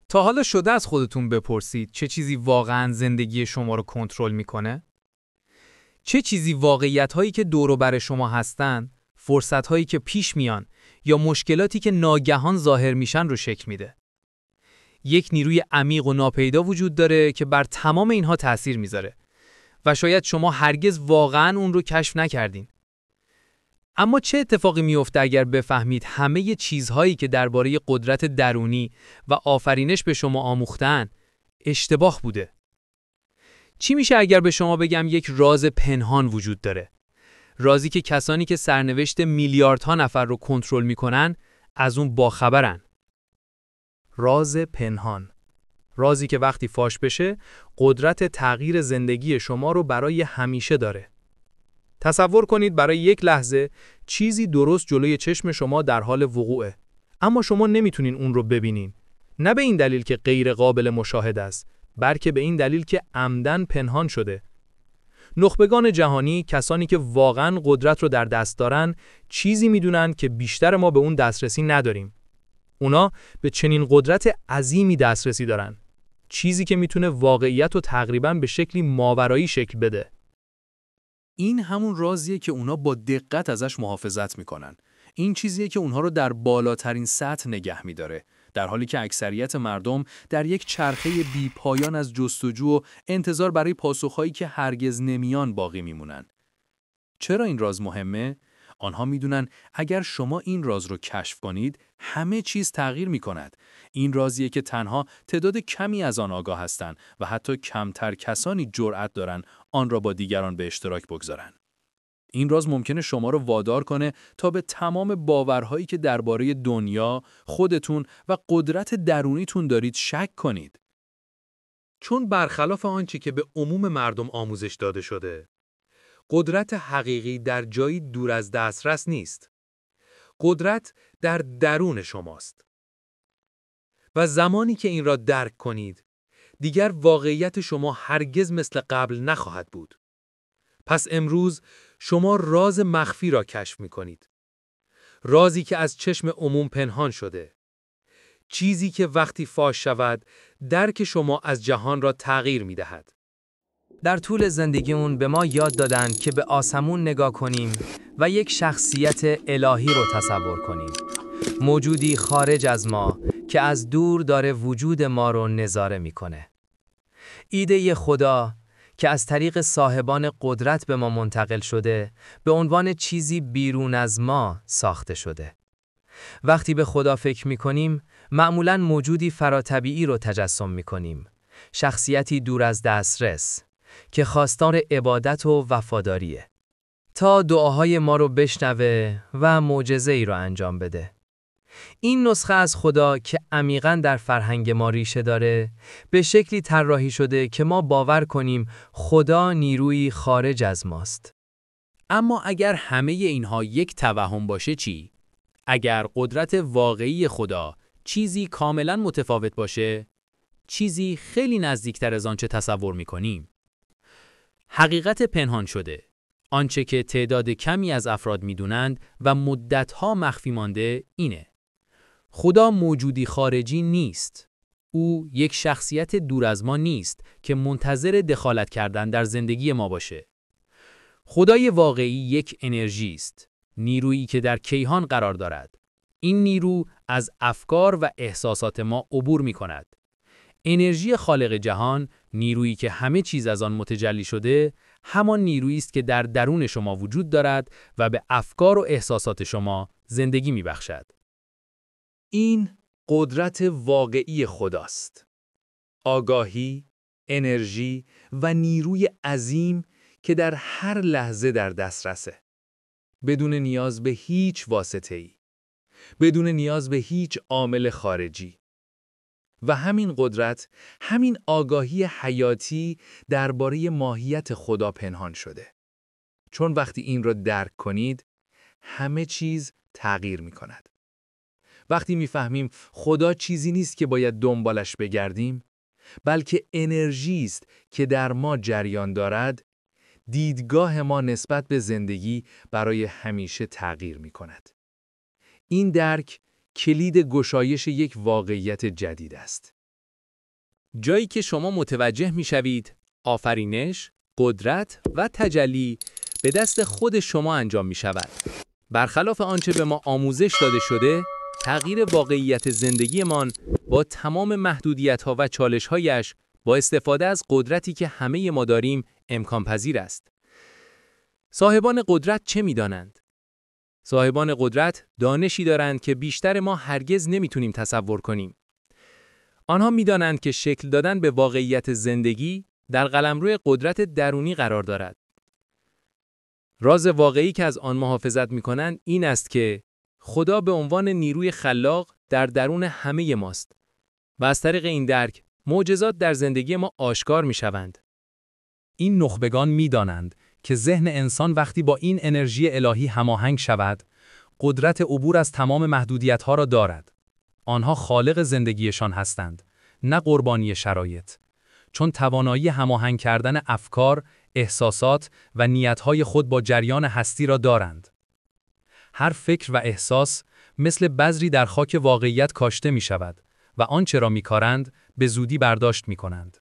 تا حالا شده از خودتون بپرسید چه چیزی واقعاً زندگی شما رو کنترل میکنه؟ چه چیزی واقعیت‌هایی که دور و بر شما هستن، فرصت‌هایی که پیش میان یا مشکلاتی که ناگهان ظاهر میشن رو شکل میده؟ یک نیروی عمیق و ناپیدا وجود داره که بر تمام اینها تأثیر میذاره و شاید شما هرگز واقعاً اون رو کشف نکردین. اما چه اتفاقی میفته اگر بفهمید همه چیزهایی که درباره قدرت درونی و آفرینش به شما آموختن اشتباه بوده؟ چی میشه اگر به شما بگم یک راز پنهان وجود داره؟ رازی که کسانی که سرنوشت میلیاردها نفر رو کنترل میکنن از اون باخبرن. راز پنهان، رازی که وقتی فاش بشه قدرت تغییر زندگی شما رو برای همیشه داره. تصور کنید برای یک لحظه چیزی درست جلوی چشم شما در حال وقوعه، اما شما نمیتونین اون رو ببینین. نه به این دلیل که غیر قابل مشاهده است، بلکه به این دلیل که عمدن پنهان شده. نخبگان جهانی، کسانی که واقعاً قدرت رو در دست دارن، چیزی میدونن که بیشتر ما به اون دسترسی نداریم. اونا به چنین قدرت عظیمی دسترسی دارن. چیزی که میتونه واقعیت رو تقریباً به شکلی ماورایی شکل بده. این همون رازیه که اونا با دقت ازش محافظت میکنن. این چیزیه که اونها رو در بالاترین سطح نگه میداره، در حالی که اکثریت مردم در یک چرخه بی پایان از جستجو و انتظار برای پاسخهایی که هرگز نمیان باقی میمونن. چرا این راز مهمه؟ آنها میدونن اگر شما این راز رو کشف کنید، همه چیز تغییر میکند. این رازیه که تنها تعداد کمی از آن آگاه هستند و حتی کمتر کسانی جرأت دارن آن را با دیگران به اشتراک بگذارن. این راز ممکنه شما رو وادار کنه تا به تمام باورهایی که درباره دنیا، خودتون و قدرت درونیتون دارید شک کنید. چون برخلاف آنچه که به عموم مردم آموزش داده شده، قدرت حقیقی در جایی دور از دسترس نیست. قدرت در درون شماست. و زمانی که این را درک کنید، دیگر واقعیت شما هرگز مثل قبل نخواهد بود. پس امروز شما راز مخفی را کشف می کنید. رازی که از چشم عموم پنهان شده. چیزی که وقتی فاش شود، درک شما از جهان را تغییر می دهد. در طول زندگیمون به ما یاد دادن که به آسمون نگاه کنیم و یک شخصیت الهی رو تصور کنیم. موجودی خارج از ما که از دور داره وجود ما رو نظاره میکنه. ایده خدا که از طریق صاحبان قدرت به ما منتقل شده، به عنوان چیزی بیرون از ما ساخته شده. وقتی به خدا فکر میکنیم، معمولاً موجودی فراتبیعی رو تجسم میکنیم. شخصیتی دور از دسترس که خواستار عبادت و وفاداریه تا دعاهای ما رو بشنوه و معجزه‌ای رو انجام بده. این نسخه از خدا که عمیقاً در فرهنگ ما ریشه داره، به شکلی طراحی شده که ما باور کنیم خدا نیرویی خارج از ماست. اما اگر همه اینها یک توهم باشه چی؟ اگر قدرت واقعی خدا چیزی کاملاً متفاوت باشه، چیزی خیلی نزدیکتر از آنچه تصور می‌کنیم. حقیقت پنهان شده، آنچه که تعداد کمی از افراد می‌دونند و مدت‌ها مخفی مانده اینه: خدا موجودی خارجی نیست. او یک شخصیت دور از ما نیست که منتظر دخالت کردن در زندگی ما باشه. خدای واقعی یک انرژی است، نیرویی که در کیهان قرار دارد. این نیرو از افکار و احساسات ما عبور می‌کند. انرژی خالق جهان، نیرویی که همه چیز از آن متجلی شده، همان نیرویی است که در درون شما وجود دارد و به افکار و احساسات شما زندگی می‌بخشد. این قدرت واقعی خداست. آگاهی، انرژی و نیروی عظیم که در هر لحظه در دسترسه. بدون نیاز به هیچ واسطه‌ای. بدون نیاز به هیچ عامل خارجی. و همین قدرت، همین آگاهی حیاتی درباره ماهیت خدا پنهان شده. چون وقتی این را درک کنید، همه چیز تغییر می‌کند. وقتی می‌فهمیم خدا چیزی نیست که باید دنبالش بگردیم، بلکه انرژی است که در ما جریان دارد، دیدگاه ما نسبت به زندگی برای همیشه تغییر می‌کند. این درک کلید گشایش یک واقعیت جدید است. جایی که شما متوجه می‌شوید آفرینش، قدرت و تجلی به دست خود شما انجام می‌شود. برخلاف آنچه به ما آموزش داده شده، تغییر واقعیت زندگیمان با تمام محدودیت‌ها و چالش‌هایش با استفاده از قدرتی که همه ما داریم امکان پذیر است. صاحبان قدرت چه می‌دانند؟ صاحبان قدرت دانشی دارند که بیشتر ما هرگز نمی‌تونیم تصور کنیم. آنها می‌دانند که شکل دادن به واقعیت زندگی در قلمرو قدرت درونی قرار دارد. راز واقعی که از آن محافظت می‌کنند این است که خدا به عنوان نیروی خلاق در درون همه ماست و از طریق این درک معجزات در زندگی ما آشکار می‌شوند. این نخبگان می‌دانند که ذهن انسان وقتی با این انرژی الهی هماهنگ شود، قدرت عبور از تمام محدودیت‌ها را دارد. آنها خالق زندگیشان هستند، نه قربانی شرایط. چون توانایی هماهنگ کردن افکار، احساسات و نیت‌های خود با جریان هستی را دارند. هر فکر و احساس مثل بذری در خاک واقعیت کاشته می‌شود و آنچه را می‌کارند به زودی برداشت می‌کنند.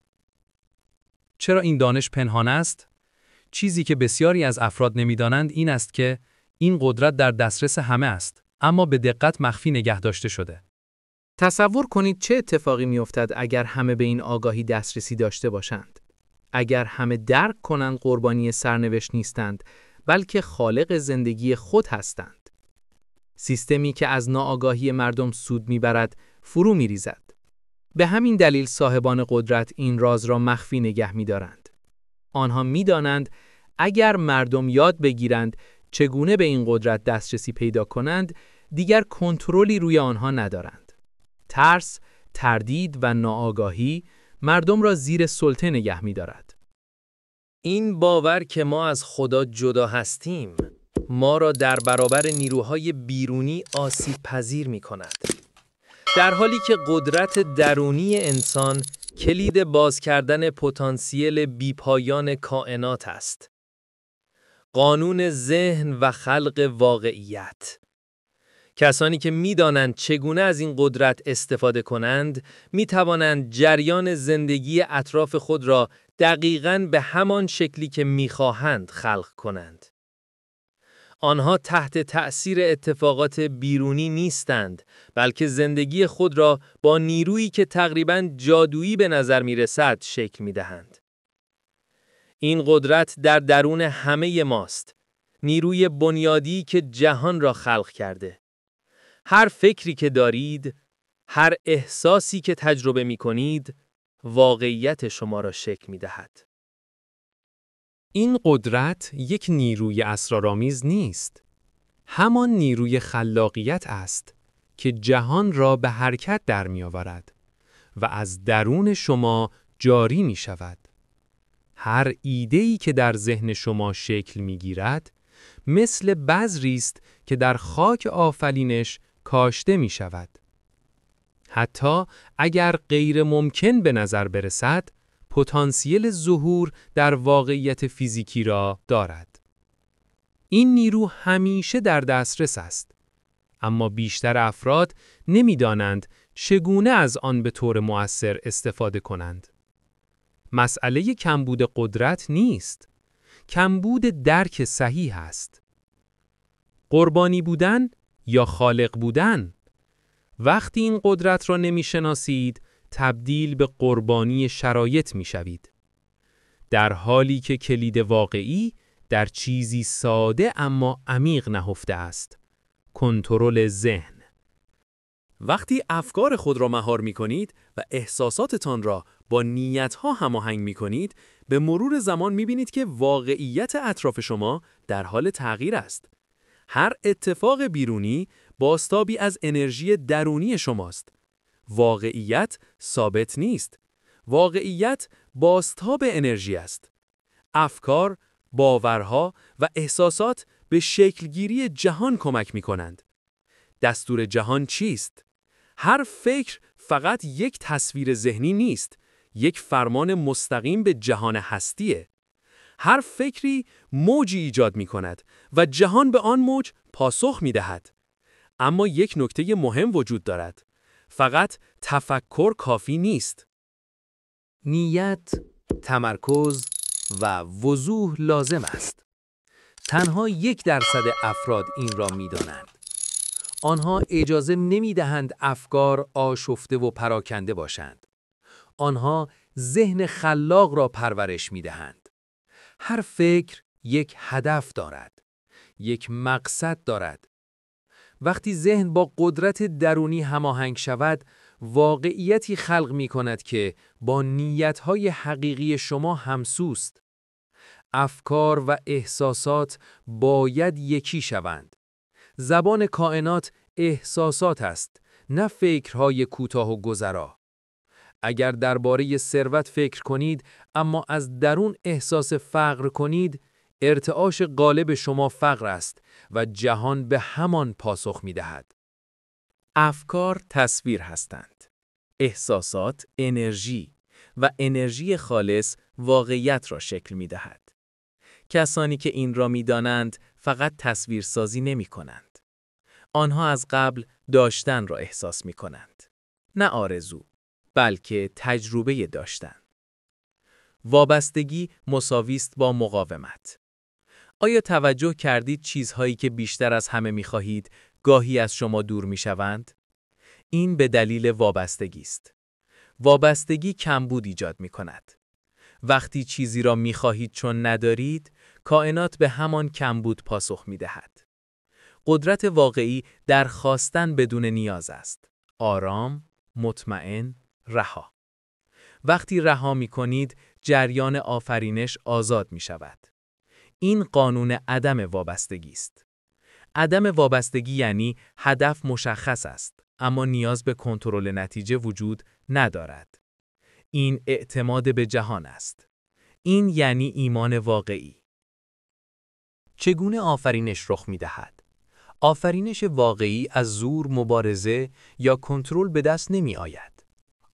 چرا این دانش پنهان است؟ چیزی که بسیاری از افراد نمی‌دانند این است که این قدرت در دسترس همه است، اما به دقت مخفی نگه داشته شده. تصور کنید چه اتفاقی می‌افتد اگر همه به این آگاهی دسترسی داشته باشند. اگر همه درک کنند قربانی سرنوشت نیستند، بلکه خالق زندگی خود هستند. سیستمی که از ناآگاهی مردم سود می‌برد، فرو می‌ریزد. به همین دلیل صاحبان قدرت این راز را مخفی نگه می‌دارند. آنها می‌دانند اگر مردم یاد بگیرند چگونه به این قدرت دسترسی پیدا کنند، دیگر کنترلی روی آنها ندارند. ترس، تردید و ناآگاهی مردم را زیر سلطه نگه می‌دارد. این باور که ما از خدا جدا هستیم، ما را در برابر نیروهای بیرونی آسیب پذیر می کند. در حالی که قدرت درونی انسان کلید باز کردن پتانسیل بیپایان کائنات است. قانون ذهن و خلق واقعیت. کسانی که می‌دانند چگونه از این قدرت استفاده کنند، می‌توانند جریان زندگی اطراف خود را دقیقاً به همان شکلی که می‌خواهند خلق کنند. آنها تحت تأثیر اتفاقات بیرونی نیستند، بلکه زندگی خود را با نیرویی که تقریباً جادویی به نظر می‌رسد شکل می‌دهند. این قدرت در درون همه ماست، نیروی بنیادی که جهان را خلق کرده. هر فکری که دارید، هر احساسی که تجربه می کنید، واقعیت شما را شکل می دهد. این قدرت یک نیروی اسرارآمیز نیست. همان نیروی خلاقیت است که جهان را به حرکت در می آورد و از درون شما جاری می شود. هر ایده‌ای که در ذهن شما شکل می گیرد، مثل بذری است که در خاک آفرینش کاشته می شود. حتی اگر غیر ممکن به نظر برسد، پتانسیل ظهور در واقعیت فیزیکی را دارد. این نیرو همیشه در دسترس است، اما بیشتر افراد نمی‌دانند چگونه از آن به طور مؤثر استفاده کنند. مسئله کمبود قدرت نیست، کمبود درک صحیح است. قربانی بودن یا خالق بودن؟ وقتی این قدرت را نمی‌شناسید، تبدیل به قربانی شرایط می‌شوید. در حالی که کلید واقعی در چیزی ساده اما عمیق نهفته است: کنترل ذهن. وقتی افکار خود را مهار می‌کنید و احساساتتان را با نیت‌ها هماهنگ می‌کنید، به مرور زمان می‌بینید که واقعیت اطراف شما در حال تغییر است. هر اتفاق بیرونی بازتابی از انرژی درونی شماست. واقعیت ثابت نیست. واقعیت بازتاب انرژی است. افکار، باورها و احساسات به شکلگیری جهان کمک می‌کنند. دستور جهان چیست؟ هر فکر فقط یک تصویر ذهنی نیست، یک فرمان مستقیم به جهان هستیه. هر فکری موجی ایجاد می‌کند و جهان به آن موج پاسخ می‌دهد. اما یک نکته مهم وجود دارد. فقط تفکر کافی نیست. نیت، تمرکز و وضوح لازم است. تنها 1% افراد این را می‌دانند. آنها اجازه نمی‌دهند افکار آشفته و پراکنده باشند. آنها ذهن خلاق را پرورش می‌دهند. هر فکر یک هدف دارد، یک مقصد دارد. وقتی ذهن با قدرت درونی هماهنگ شود، واقعیتی خلق می‌کند که با نیت‌های حقیقی شما همسوست. افکار و احساسات باید یکی شوند. زبان کائنات احساسات است، نه فکرهای کوتاه و گذرا. اگر درباره ثروت فکر کنید اما از درون احساس فقر کنید، ارتعاش غالب شما فقر است و جهان به همان پاسخ می‌دهد. افکار تصویر هستند. احساسات انرژی و انرژی خالص واقعیت را شکل می‌دهد. کسانی که این را می‌دانند فقط تصویرسازی نمی‌کنند. آنها از قبل داشتن را احساس می‌کنند. نه آرزو، بلکه تجربه داشتن. وابستگی مساوی است با مقاومت. آیا توجه کردید چیزهایی که بیشتر از همه می‌خواهید گاهی از شما دور می‌شوند؟ این به دلیل وابستگی است. وابستگی کمبود ایجاد می‌کند. وقتی چیزی را می‌خواهید چون ندارید، کائنات به همان کمبود پاسخ می‌دهد. قدرت واقعی در خواستن بدون نیاز است. آرام، مطمئن، رها. وقتی رها می‌کنید، جریان آفرینش آزاد می‌شود. این قانون عدم وابستگی است. عدم وابستگی یعنی هدف مشخص است، اما نیاز به کنترل نتیجه وجود ندارد. این اعتماد به جهان است. این یعنی ایمان واقعی. چگونه آفرینش رخ می‌دهد؟ آفرینش واقعی از زور، مبارزه یا کنترل به دست نمی‌آید.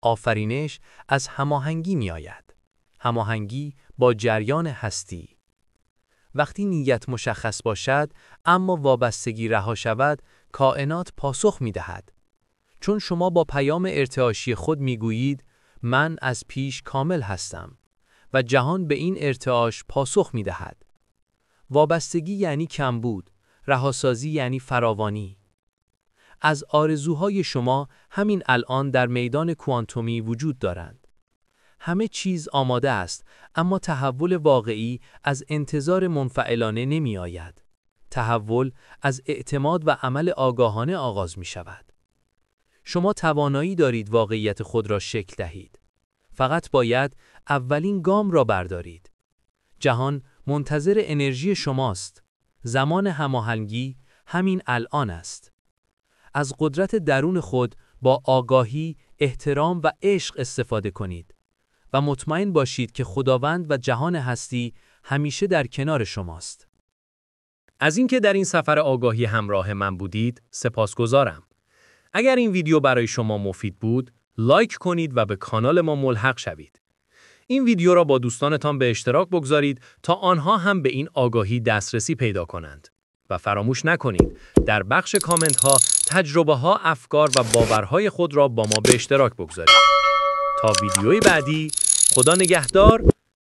آفرینش از هماهنگی می‌آید. هماهنگی با جریان هستی. وقتی نیت مشخص باشد اما وابستگی رها شود، کائنات پاسخ می‌دهد. چون شما با پیام ارتعاشی خود می‌گویید من از پیش کامل هستم و جهان به این ارتعاش پاسخ می‌دهد. وابستگی یعنی کمبود، رهاسازی یعنی فراوانی. از آرزوهای شما همین الان در میدان کوانتومی وجود دارند. همه چیز آماده است، اما تحول واقعی از انتظار منفعلانه نمی آید. تحول از اعتماد و عمل آگاهانه آغاز می شود. شما توانایی دارید واقعیت خود را شکل دهید. فقط باید اولین گام را بردارید. جهان منتظر انرژی شماست. زمان هماهنگی همین الان است. از قدرت درون خود با آگاهی، احترام و عشق استفاده کنید و مطمئن باشید که خداوند و جهان هستی همیشه در کنار شماست. از اینکه در این سفر آگاهی همراه من بودید، سپاسگزارم. اگر این ویدیو برای شما مفید بود، لایک کنید و به کانال ما ملحق شوید. این ویدیو را با دوستانتان به اشتراک بگذارید تا آنها هم به این آگاهی دسترسی پیدا کنند. و فراموش نکنید در بخش کامنت ها تجربه ها، افکار و باورهای خود را با ما به اشتراک بگذارید. تا ویدیوی بعدی، خدا نگهدار